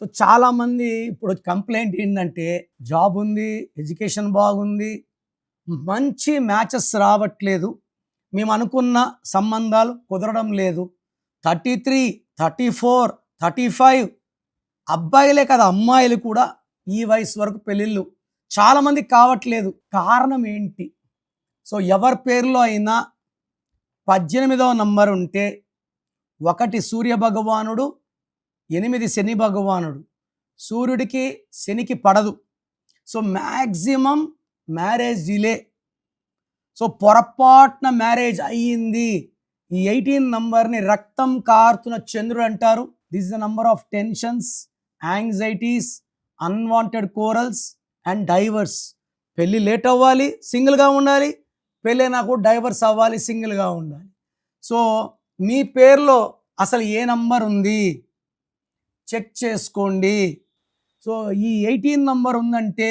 So చాలామంది ఇప్పుడు complaint ఏంటంటే జాబ్ ఉంది, ఎడ్యుకేషన్ బాగుంది, మంచి మ్యాచెస్ రావట్లేదు, మేము అనుకున్న సంబంధాలు కుదరడం లేదు. 33, 34, 35 అబ్బాయిలే కదా అమ్మాయిలు కూడా ఈ వయసు వరకు పెళ్ళిళ్ళు చాలామంది కావట్లేదు. కారణం ఏంటి? సో ఎవరి పేరులో అయినా 18వ నంబర్ ఉంటే 1 సూర్య భగవానుడు, 8 శని భగవానుడు. సూర్యుడికి శనికి పడదు. So maximum marriage delay. So పొరపాటున మ్యారేజ్ అయ్యింది. ఈ 18 నంబర్ని రక్తం కారుతున్న చంద్రుడు అంటారు. This is the number of tensions, anxieties, unwanted corals and diverse. పెళ్ళి లేట్ అవ్వాలి, సింగిల్గా ఉండాలి. పెళ్ళైనా కూడా డైవర్స్ అవ్వాలి, సింగిల్గా ఉండాలి. సో మీ పేరులో అసలు ఏ నంబర్ ఉంది చెక్ చేసుకోండి. సో ఈ 18 నంబర్ ఉందంటే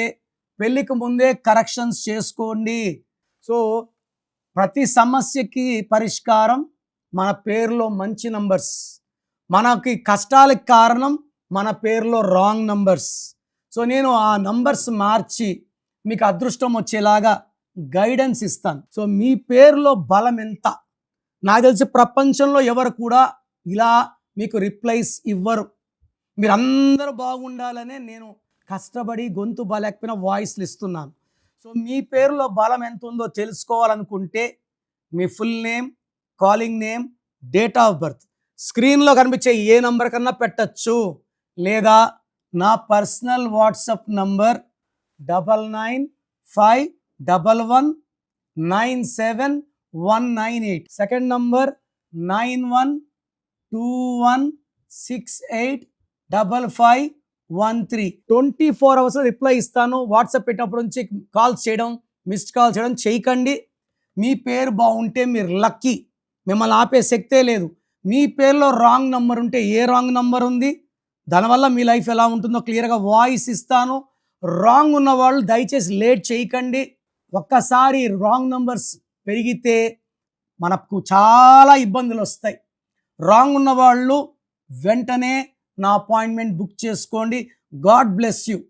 పెళ్ళికి ముందే కరెక్షన్స్ చేసుకోండి. సో ప్రతి సమస్యకి పరిష్కారం మన పేరులో మంచి నంబర్స్. మనకి కష్టాలకు కారణం మన పేరులో రాంగ్ నంబర్స్. సో నేను ఆ నంబర్స్ మార్చి మీకు అదృష్టం వచ్చేలాగా గైడెన్స్ ఇస్తాను. సో మీ పేరులో బలం ఎంత? నాకు తెలిసి ప్రపంచంలో ఎవరు కూడా ఇలా మీకు రిప్లైస్ ఇవ్వరు. మీరందరూ బాగుండాలనే నేను కష్టపడి గొంతు బాలేకపోయినా వాయిస్లు ఇస్తున్నాను. సో మీ పేరులో బలం ఎంత ఉందో తెలుసుకోవాలనుకుంటే మీ full name, calling name, date of birth స్క్రీన్లో కనిపించే ఏ నంబర్ కన్నా పెట్టచ్చు, లేదా నా personal WhatsApp number 9951197198. Second number 9121685513. 24 hours reply ఇస్తాను. వాట్సాప్ పెట్టినప్పుడు నుంచి కాల్స్ చేయడం, మిస్డ్ కాల్ చేయడం చేయకండి. మీ పేరు బాగుంటే మీరు లక్కీ, మిమ్మల్ని ఆపే శక్తే లేదు. మీ పేరులో రాంగ్ నంబర్ ఉంటే ఏ రాంగ్ నంబర్ ఉంది, దానివల్ల మీ లైఫ్ ఎలా ఉంటుందో క్లియర్గా వాయిస్ ఇస్తాను. రాంగ్ ఉన్న వాళ్ళు దయచేసి లేట్ చేయకండి. ఒక్కసారి రాంగ్ నంబర్స్ పెరిగితే మనకు చాలా ఇబ్బందులు వస్తాయి. రాంగ్ ఉన్న వాళ్ళు వెంటనే నా అపాయింట్మెంట్ బుక్ చేసుకోండి. God bless you.